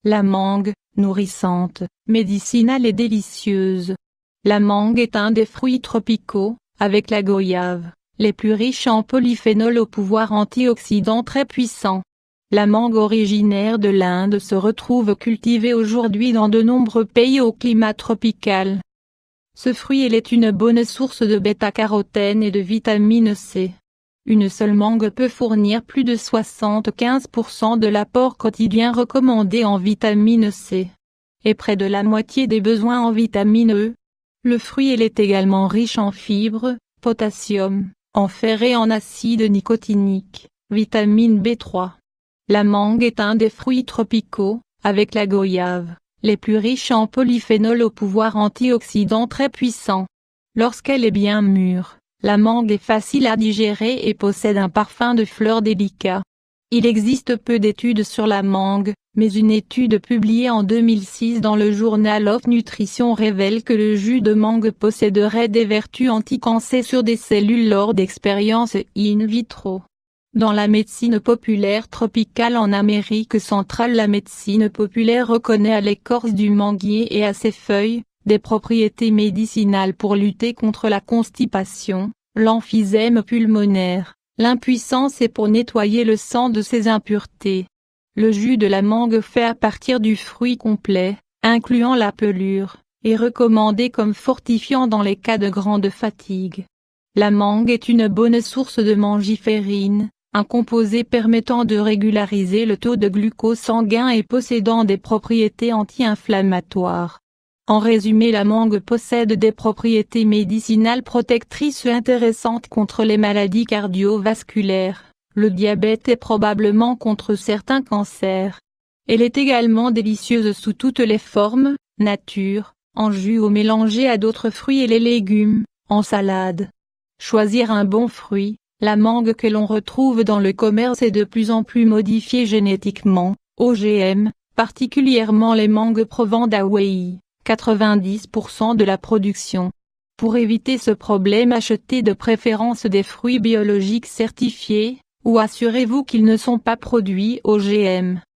La mangue, nourrissante, médicinale et délicieuse. La mangue est un des fruits tropicaux, avec la goyave, les plus riches en polyphénols au pouvoir antioxydant très puissant. La mangue originaire de l'Inde se retrouve cultivée aujourd'hui dans de nombreux pays au climat tropical. Ce fruit est une bonne source de bêta-carotène et de vitamine C. Une seule mangue peut fournir plus de 75% de l'apport quotidien recommandé en vitamine C. Et près de la moitié des besoins en vitamine E. Le fruit est également riche en fibres, potassium, en fer et en acide nicotinique, vitamine B3. La mangue est un des fruits tropicaux, avec la goyave, les plus riches en polyphénols au pouvoir antioxydant très puissant. Lorsqu'elle est bien mûre, la mangue est facile à digérer et possède un parfum de fleurs délicat. Il existe peu d'études sur la mangue, mais une étude publiée en 2006 dans le Journal of Nutrition révèle que le jus de mangue posséderait des vertus anti-cancer sur des cellules lors d'expériences in vitro. Dans la médecine populaire tropicale en Amérique centrale, la médecine populaire reconnaît à l'écorce du manguier et à ses feuilles des propriétés médicinales pour lutter contre la constipation, l'emphysème pulmonaire, l'impuissance et pour nettoyer le sang de ses impuretés. Le jus de la mangue fait à partir du fruit complet, incluant la pelure, est recommandé comme fortifiant dans les cas de grande fatigue. La mangue est une bonne source de mangiférine, un composé permettant de régulariser le taux de glucose sanguin et possédant des propriétés anti-inflammatoires. En résumé, la mangue possède des propriétés médicinales protectrices intéressantes contre les maladies cardiovasculaires, le diabète et probablement contre certains cancers. Elle est également délicieuse sous toutes les formes, nature, en jus ou mélangée à d'autres fruits et les légumes, en salade. Choisir un bon fruit. La mangue que l'on retrouve dans le commerce est de plus en plus modifiée génétiquement, OGM, particulièrement les mangues provenant d'Hawaï, 90% de la production. Pour éviter ce problème, achetez de préférence des fruits biologiques certifiés, ou assurez-vous qu'ils ne sont pas produits OGM.